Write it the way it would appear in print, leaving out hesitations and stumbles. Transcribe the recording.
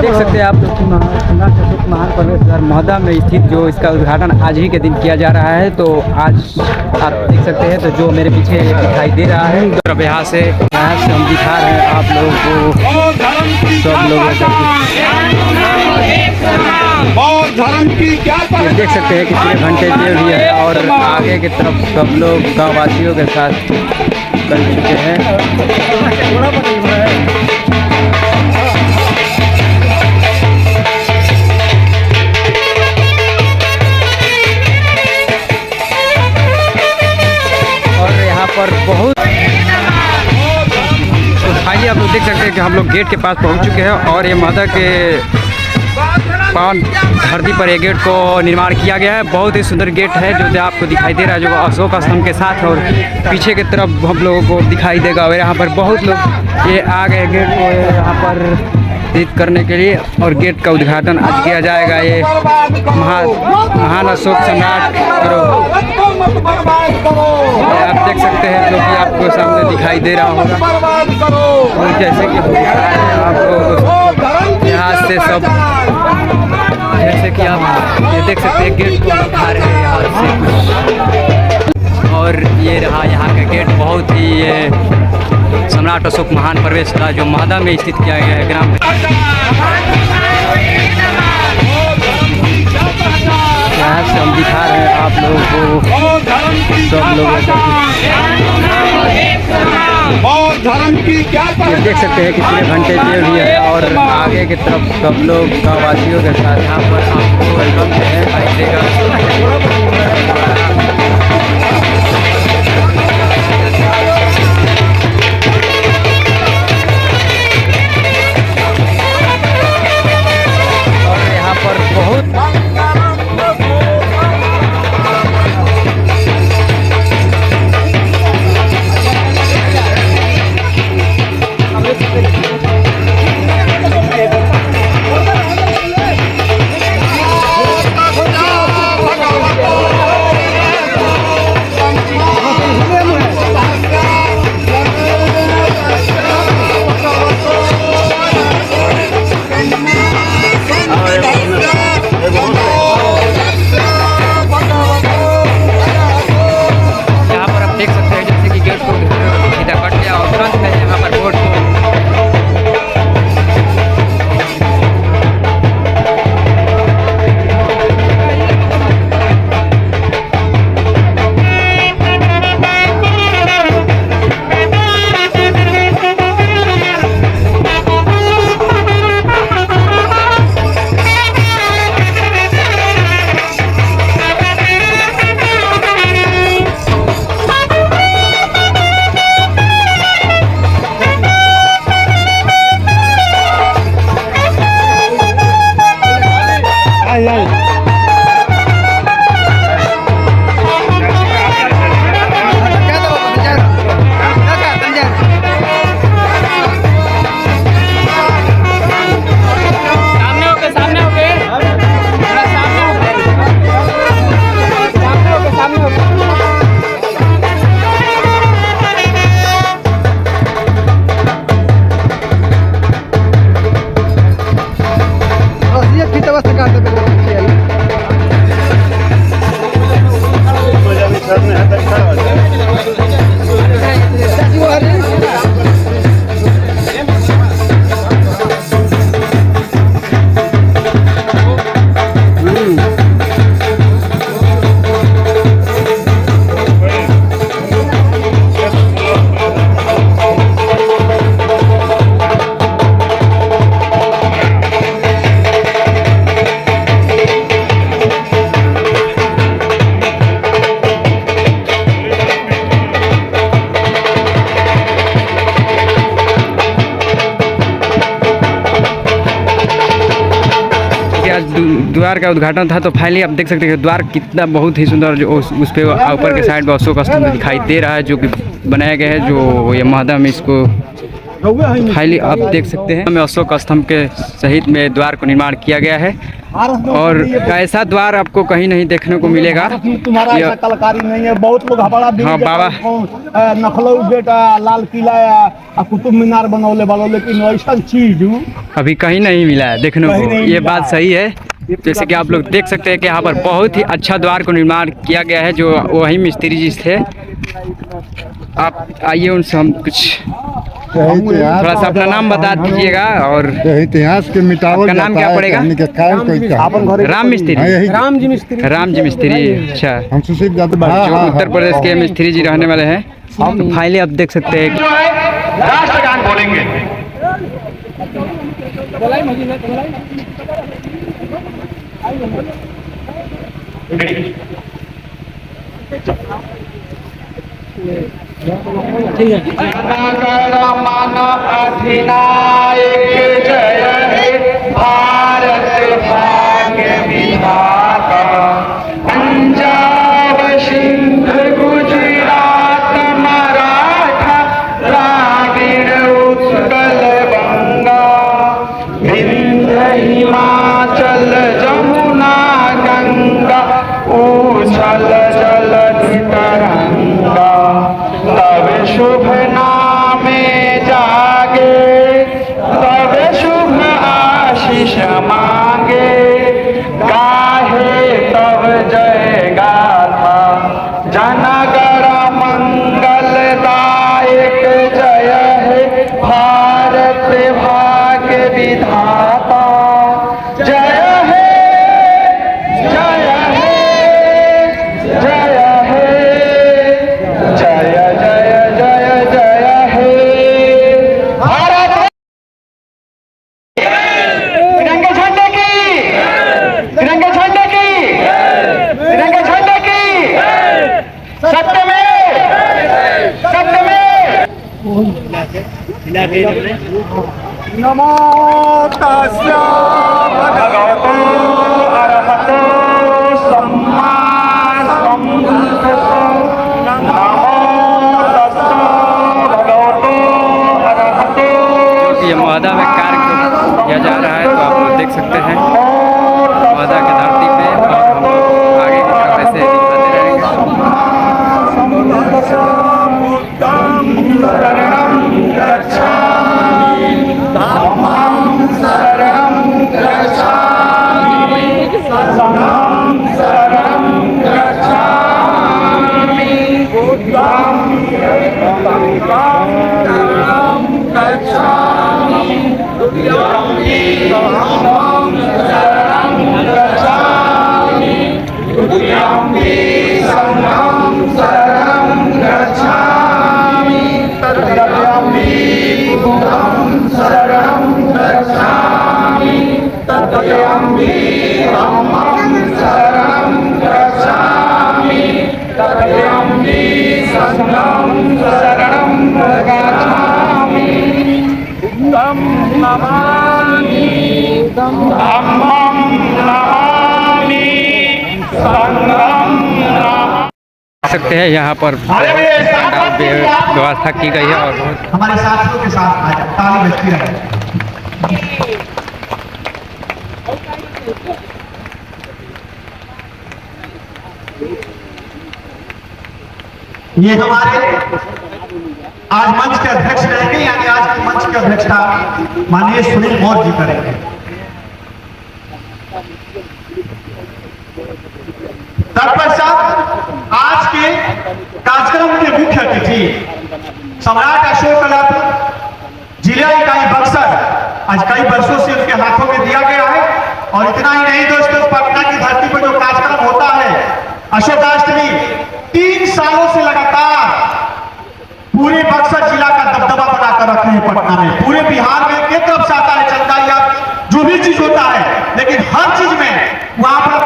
देख सकते हैं आप लोग कि सम्राट अशोक महान प्रवेश द्वार महोदा में स्थित जो इसका उद्घाटन आज ही के दिन किया जा रहा है। तो आज आप देख सकते हैं तो जो मेरे पीछे दिखाई दे रहा है तो यहाँ से हम दिखा रहे हैं आप लोगों को। सब लोग देख सकते हैं कि पूरे घंटे दे रही है और आगे की तरफ सब लोग गाँव वासियों के साथ कर चुके हैं। पर बहुत तो फाइनली आप लोग देख सकते हैं कि हम लोग गेट के पास पहुंच चुके हैं और ये महोदा के पावन धरती पर ये गेट को निर्माण किया गया है। बहुत ही सुंदर गेट है जो आपको दिखाई दे रहा है, जो अशोक स्तंभ के साथ और पीछे की तरफ हम लोगों को दिखाई देगा। और यहाँ पर बहुत लोग ये आ गए गेट को यहाँ पर विजिट करने के लिए और गेट का उद्घाटन आज किया जाएगा। ये महान अशोक सम्राट आप देख सकते हैं जो कि आपको सामने दिखाई दे रहा होगा। और जैसे कि आपको यहाँ से सब जैसे कि आप ये देख सकते हैं गेट को दिखा रहे हैं यहाँ से। और ये रहा यहाँ का गेट, बहुत ही ये सम्राट अशोक महान प्रवेश द्वार जो महोदा में स्थित किया गया है ग्राम। यहाँ से हम दिखा रहे हैं आप लोगों को। सब लोग ये देख सकते हैं कि पूरे घंटे दे रही है और आगे की तरफ सब लोग गाँव वासियों के साथ यहाँ पर आपको वेलकम और यहाँ पर बहुत द्वार का उद्घाटन था। तो फाइनली आप देख सकते हैं द्वार कितना बहुत ही सुंदर, जो उस पे ऊपर के साइड में अशोक स्तंभ दिखाई दे रहा है जो कि बनाया गया है, जो ये महोदा में इसको फाइनली आप देख सकते हैं। अशोक स्तंभ के सहित में द्वार को निर्माण किया गया है। और ऐसा द्वार आपको कहीं नहीं देखने को मिलेगा। तुम्हारा ऐसा कलाकारी नहीं है। बहुत लोग हमारा हाँ बाबा नखलऊ बेटा लाल किला या कुतुब मीनार बनौले वालों, लेकिन ऐसा चीज अभी कहीं नहीं मिला है देखने को। ये बात सही है। जैसे कि आप लोग देख सकते हैं कि यहाँ पर बहुत ही अच्छा द्वार को निर्माण किया गया है, जो वही मिस्त्री जी थे। आप आइए उनसे हम कुछ थोड़ा सा अपना नाम बता दीजिएगा और इतिहास के मिटावल। आपका नाम क्या पड़ेगा? राम मिस्त्री। राम जी मिस्त्री। अच्छा, हम सुशील जो उत्तर प्रदेश के मिस्त्री जी रहने वाले हैं। तो फाइलें आप देख सकते हैं। राष्ट्रगान बोलेंगे। ठीक है। अधिनायक जय हे भारत भाग्य विधाता। पंजाब सिंध गुजरात मराठा द्राविड़ उत्कल बंगा। विंध्य हिमाचल जमुना गंगा उछल जलधि तरंगा। तब शुभ नामे जागे, तब शुभ आशीष मांगे। गाहे तब जय गाथा जनगण मंगलदायक। जय हे भारत भाग्य विधाता। जय हे जय हे जय हे जय जय जय जय हे भारत। तिरंगे झंडे की, तिरंगे झंडे की, तिरंगे झंडे की। सत्य में, सत्य में। नमो तस्या भगवतो अरहतो सम्मा सम्बुद्धस्स। नमो तस्या भगवतो अरहतो। जो कि महोदा में कार्य किया जा रहा है, तो आप लोग देख सकते हैं महोदा की धरती पे। और हम लोग आगे की तरफ ऐसे दिखाते रहेंगे। शरणं गच्छामि, धम्मं शरणं गच्छामि, संघं शरणं गच्छामि, बुद्धं शरणं गच्छामि, धम्मं शरणं गच्छामि, बुद्धं संघं शरणं गच्छामि, तदपि बुद्धं शरणं गच्छामि, तदपि धम्मं शरणं गच्छामि, तदपि संघं शरणं गच्छामि। बुद्धं नमामि, धम्मं नमामि, संघं नमामि। सकते हैं यहाँ पर व्यवस्था की गई है और हमारे साथियों के साथ आज ताली बजती रहे। ये हमारे आज मंच के अध्यक्ष रहेंगे, यानी आज के मंच की अध्यक्षता माननीय सुनील मौर्य जी करेंगे। तत्पश्चात आज के कार्यक्रम के मुख्य अतिथि सम्राट अशोक कला जिला इकाई बक्सर, आज कई वर्षों से उनके हाथों में दिया गया है। और इतना ही नहीं दोस्तों, पटना की धरती पर जो कार्यक्रम होता है अशोकाष्टमी, 3 सालों से लगातार पूरे बक्सर जिला का दबदबा बनाकर रखे हैं पटना में। पूरे बिहार में एक तरफ से आता है चंदा या जो भी चीज होता है, लेकिन हर चीज में वहां पर